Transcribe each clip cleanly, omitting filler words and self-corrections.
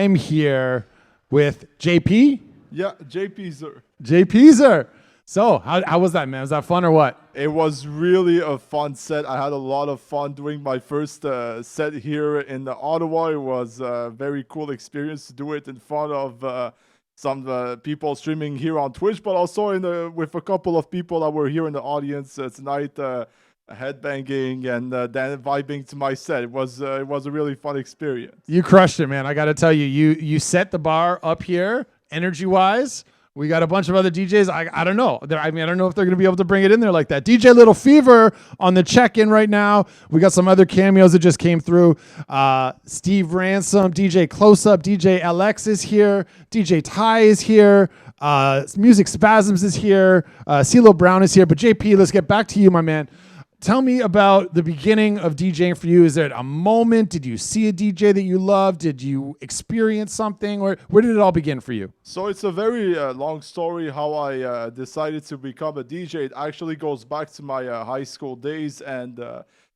I'm here with JP. Yeah, Jaypieezar. Jaypieezar. So, how was that, man? Was that fun or what? It was really a fun set. I had a lot of fun doing my first set here in Ottawa. It was a very cool experience to do it in front of some people streaming here on Twitch, but also with a couple of people that were here in the audience tonight, headbanging and then vibing to my set. It was a really fun experience. You crushed it, man. I got to tell you, you set the bar up here, energy-wise. We got a bunch of other DJs. I don't know. I don't know if they're going to be able to bring it in there like that. DJ Little Fever on the check-in right now. We got some other cameos that just came through. Steve Ransom, DJ Close-Up, DJ LX is here. DJ Ty is here. Music Spasms is here. CeeLo Brown is here. But JP, let's get back to you, my man. Tell me about the beginning of DJing for you. Is there a moment? Did you see a DJ that you loved? Did you experience something? Where did it all begin for you? So it's a very long story how I decided to become a DJ. It actually goes back to my high school days, and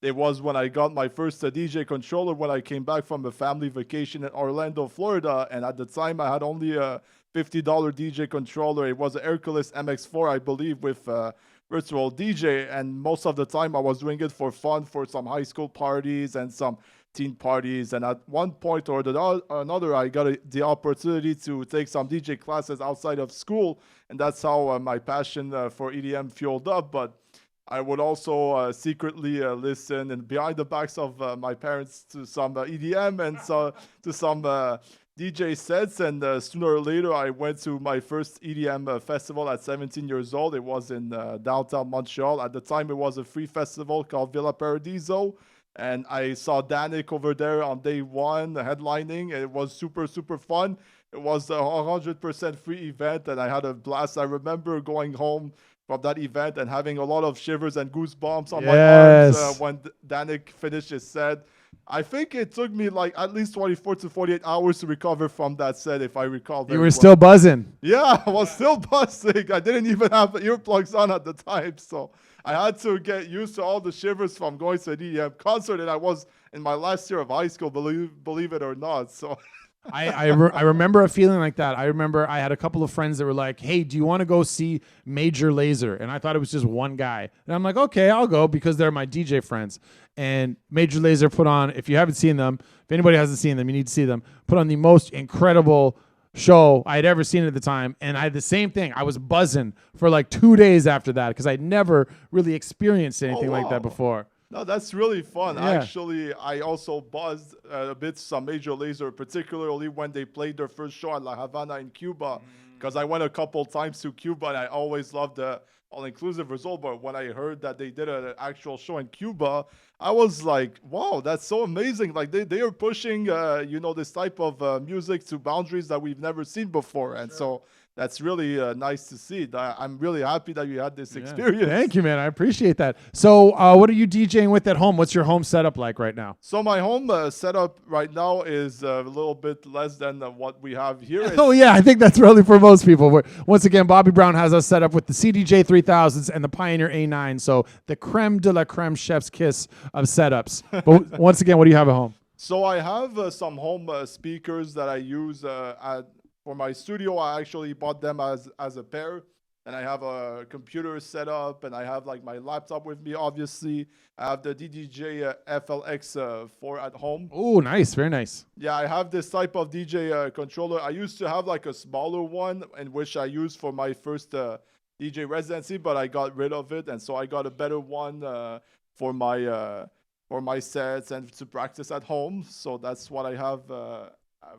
it was when I got my first DJ controller when I came back from a family vacation in Orlando, Florida. And at the time, I had only a $50 DJ controller. It was a Hercules MX4, I believe, with virtual DJ, and most of the time I was doing it for fun for some high school parties and some teen parties. And at one point or another, I got the opportunity to take some DJ classes outside of school, and that's how my passion for EDM fueled up. But I would also secretly listen and behind the backs of my parents to some EDM and to some DJ sets, and sooner or later I went to my first EDM festival at 17 years old. It was in downtown Montreal. At the time, it was a free festival called Villa Paradiso, and I saw Danik over there on day one headlining, and it was super, super fun. It was a 100% free event, and I had a blast. I remember going home from that event and having a lot of shivers and goosebumps on my arms when Danik finished his set. I think it took me like at least 24 to 48 hours to recover from that set, if I recall very You were well. still buzzing. Yeah, I was still buzzing. I didn't even have earplugs on at the time, so I had to get used to all the shivers from going to an EDM concert, and I was in my last year of high school, believe it or not. So I remember a feeling like that. I remember I had a couple of friends that were like, hey, do you want to go see Major Lazer? And I thought it was just one guy. And I'm like, okay, I'll go because they're my DJ friends. And Major Lazer put on, if you haven't seen them, if anybody hasn't seen them, you need to see them, put on the most incredible show I had ever seen at the time. And I had the same thing. I was buzzing for like 2 days after that because I'd never really experienced anything like that before. No, that's really fun. Yeah. Actually, I also buzzed a bit some Major Lazer, particularly when they played their first show at La Havana in Cuba, because I went a couple times to Cuba, and I always loved the all-inclusive result. But when I heard that they did an actual show in Cuba, I was like, wow, that's so amazing. Like they are pushing, this type of music to boundaries that we've never seen before. And so that's really nice to see. I'm really happy that you had this experience. Thank you, man. I appreciate that. So what are you DJing with at home? What's your home setup like right now? So my home setup right now is a little bit less than what we have here. Oh, yeah. I think that's really for most people. Once again, Bobby Brown has us set up with the CDJ 3000s and the Pioneer A9. So the creme de la creme chef's kiss of setups. But once again, what do you have at home? So I have some home speakers that I use for my studio. I actually bought them as a pair, and I have a computer set up, and I have like my laptop with me, obviously. I have the DDJ FLX4 at home. Oh, nice. Very nice. Yeah, I have this type of DJ controller. I used to have like a smaller one, in which I used for my first DJ residency, but I got rid of it, and so I got a better one for my sets and to practice at home. So that's what I have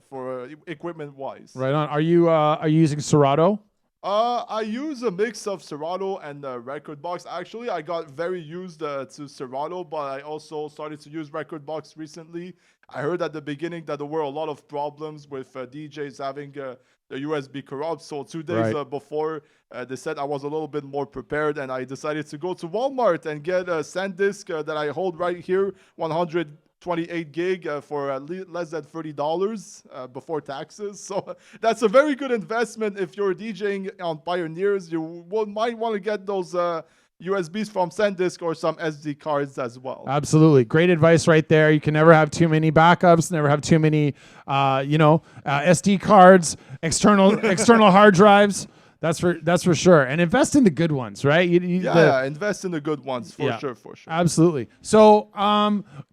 for equipment wise. Right on. Are you using Serato? I use a mix of Serato and Rekordbox. Actually, I got very used to Serato, but I also started to use Rekordbox recently. I heard at the beginning that there were a lot of problems with DJs having the USB corrupt. So 2 days before the set, I was a little bit more prepared, and I decided to go to Walmart and get a SanDisk that I hold right here, 128 gig for less than $30 before taxes. So that's a very good investment if you're DJing on Pioneers. You might want to get those USBs from SanDisk or some SD cards as well. Absolutely. Great advice right there. You can never have too many backups, never have too many, SD cards, external hard drives. That's for sure. And invest in the good ones, right? Invest in the good ones for sure. Absolutely. So,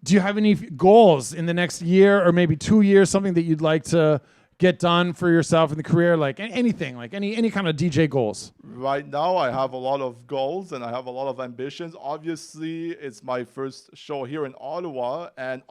do you have any goals in the next year or maybe 2 years, something that you'd like to get done for yourself in the career, like anything, like any kind of DJ goals? Right now, I have a lot of goals and I have a lot of ambitions. Obviously, it's my first show here in Ottawa. And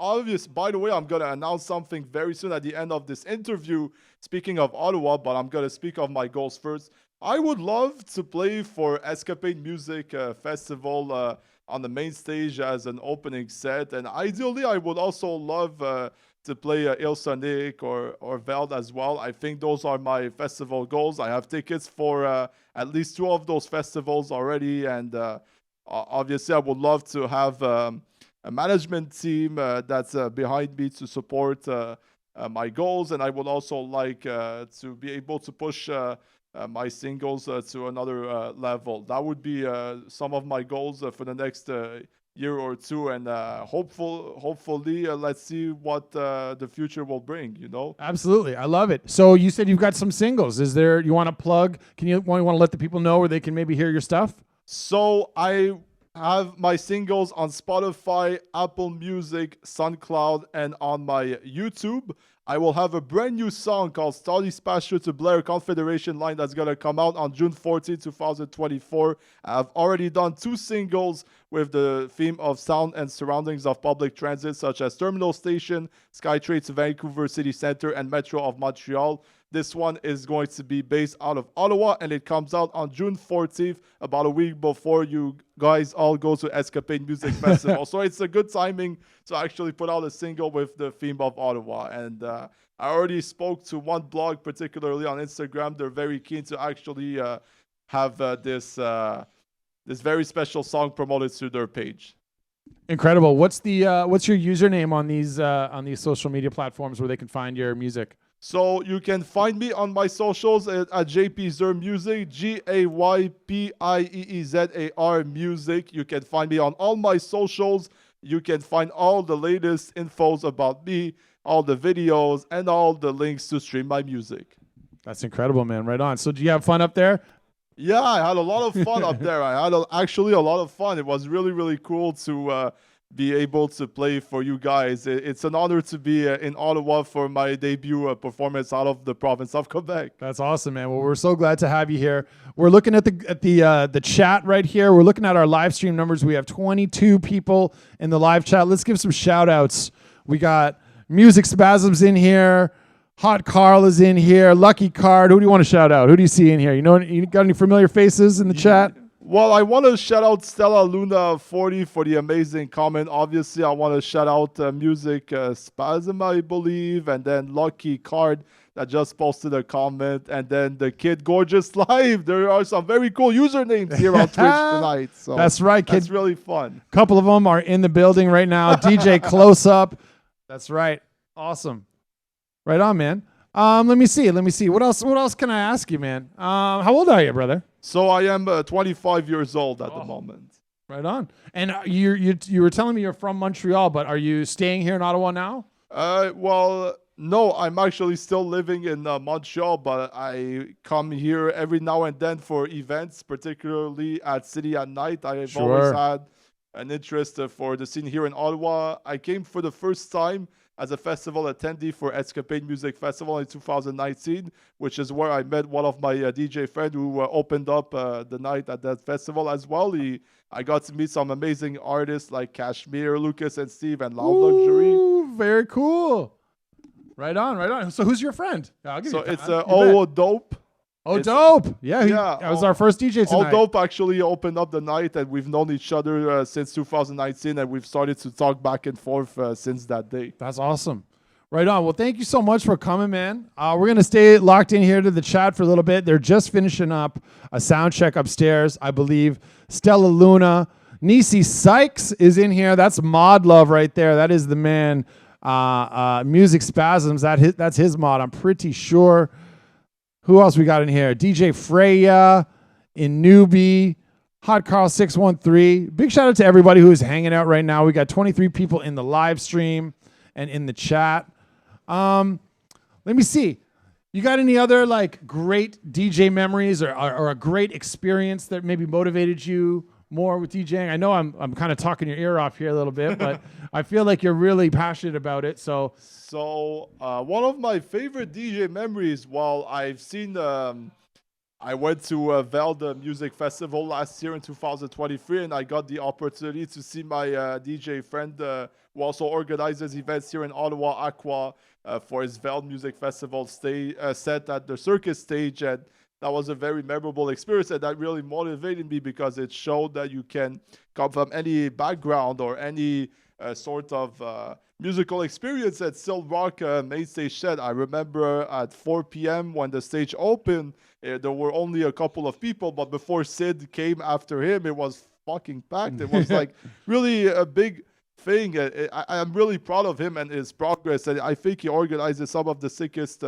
by the way, I'm going to announce something very soon at the end of this interview, speaking of Ottawa, but I'm going to speak of my goals first. I would love to play for a.k.a. Music Festival on the main stage as an opening set. And ideally, I would also love to play Ilsonic or Veld as well. I think those are my festival goals. I have tickets for at least 2 of those festivals already. And obviously, I would love to have a management team that's behind me to support my goals. And I would also like to be able to push my singles to another level. That would be some of my goals for the next year or two, and hopefully let's see what the future will bring. Absolutely, I love it. So you said you've got some singles. Is there, you want to plug? You want to let the people know where they can maybe hear your stuff? So I have my singles on Spotify, Apple Music, SoundCloud, and on my YouTube. I will have a brand new song called Starly's Pasture to Blair Confederation Line that's going to come out on June 14, 2024. I've already done 2 singles with the theme of sound and surroundings of public transit, such as Terminal Station, SkyTrain to Vancouver City Centre, and Metro of Montreal. This one is going to be based out of Ottawa, and it comes out on June 14th, about a week before you guys all go to a.k.a. Music Festival. So it's a good timing to actually put out a single with the theme of Ottawa. And I already spoke to one blog, particularly on Instagram. They're very keen to actually have this very special song promoted to their page. Incredible. What's your username on these social media platforms where they can find your music? So you can find me on my socials at Jaypieezar Music, Jaypieezar Music. You can find me on all my socials. You can find all the latest infos about me, all the videos, and all the links to stream my music. That's incredible, man. Right on. So do you have fun up there? Yeah, I had a lot of fun up there. I had actually a lot of fun. It was really, really cool to be able to play for you guys. It's an honor to be in Ottawa for my debut performance out of the province of Quebec. That's awesome, man. Well, we're so glad to have you here. We're looking at the chat right here. We're looking at our live stream numbers. We have 22 people in the live chat. Let's give some shout outs. We got Music Spasms in here. Hot Carl is in here. Lucky Card. Who do you want to shout out? Who do you see in here? You got any familiar faces in the chat? Well, I want to shout out Stella Luna 40 for the amazing comment. Obviously, I want to shout out Music Spasm, I believe, and then Lucky Card that just posted a comment, and then the Kid Gorgeous Live. There are some very cool usernames here on Twitch tonight. So that's right, Kid. That's really fun. A couple of them are in the building right now. DJ Close Up. That's right. Awesome. Right on, man. Let me see. What else can I ask you, man? How old are you, brother? So I am 25 years old at the moment. Right on. And you were telling me you're from Montreal, but are you staying here in Ottawa now? Well, no, I'm actually still living in Montreal, but I come here every now and then for events, particularly at City at Night. I've always had an interest for the scene here in Ottawa. I came for the first time as a festival attendee for a.k.a. Music Festival in 2019, which is where I met one of my DJ friends who opened up the night at that festival as well. I got to meet some amazing artists like Kashmir, Lucas and Steve, and Loud Luxury. Very cool. Right on. So who's your friend? It's Dope. Dope. Yeah, that was our first DJ tonight. Dope actually opened up the night, and we've known each other since 2019, and we've started to talk back and forth since that day. That's awesome. Right on. Well, thank you so much for coming, man. We're going to stay locked in here to the chat for a little bit. They're just finishing up a sound check upstairs, I believe. Stella Luna. Nisi Sykes is in here. That's Mod Love right there. That is the man. Music Spasms. That's his mod, I'm pretty sure. Who else we got in here? DJ Freya, Inubi, Hot Carl 613. Big shout out to everybody who is hanging out right now. We got 23 people in the live stream and in the chat. Let me see. You got any other like great DJ memories or a great experience that maybe motivated you more with DJing? I know I'm kind of talking your ear off here a little bit, but I feel like you're really passionate about it. So one of my favorite DJ memories, while I've seen, I went to Velde Music Festival last year in 2023, and I got the opportunity to see my DJ friend who also organizes events here in Ottawa, Aqua, for his Velde Music Festival set at the circus stage. And that was a very memorable experience, and that really motivated me because it showed that you can come from any background or any sort of musical experience and still rock a main stage set. I remember at 4 p.m. when the stage opened, there were only a couple of people, but before Sid came after him, it was fucking packed. It was like really a big thing. I'm really proud of him and his progress, and I think he organizes some of the sickest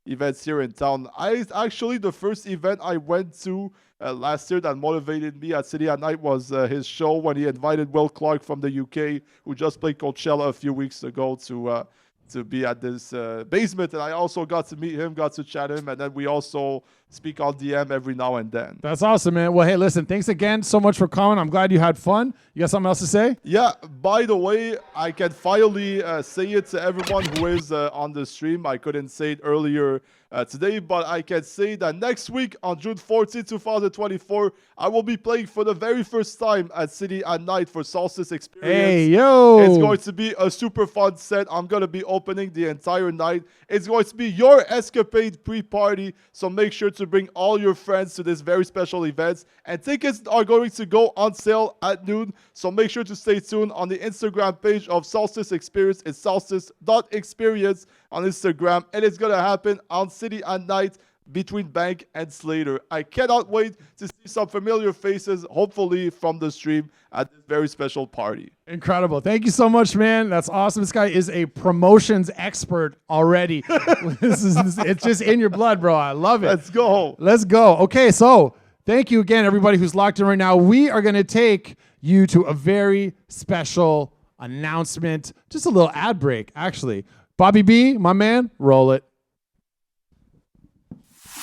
events here in town. Actually, the first event I went to last year that motivated me at City at Night was his show when he invited Will Clark from the UK, who just played Coachella a few weeks ago, to be at this basement. And I also got to meet him, got to chat him, and then we also speak on DM every now and then. That's awesome, man. Well, hey, listen, thanks again so much for coming. I'm glad you had fun. You got something else to say? Yeah, by the way, I can finally say it to everyone who is on the stream. I couldn't say it earlier today, but I can say that next week on June 14, 2024, I will be playing for the very first time at City at Night for Solstice Experience. Hey, yo! It's going to be a super fun set. I'm going to be opening the entire night. It's going to be your escapade pre-party, so make sure to bring all your friends to this very special event. And tickets are going to go on sale at noon, so make sure to stay tuned on the Instagram page of Solstice Experience. It's solstice.experience on Instagram, and it's going to happen on City at Night between Bank and Slater. I cannot wait to see some familiar faces, hopefully from the stream, at this very special party. Incredible. Thank you so much, man. That's awesome. This guy is a promotions expert already. It's just in your blood, bro. I love it. Let's go. Let's go. Okay, so thank you again, everybody who's locked in right now. We are going to take you to a very special announcement, just a little ad break, actually. Bobby B, my man, roll it.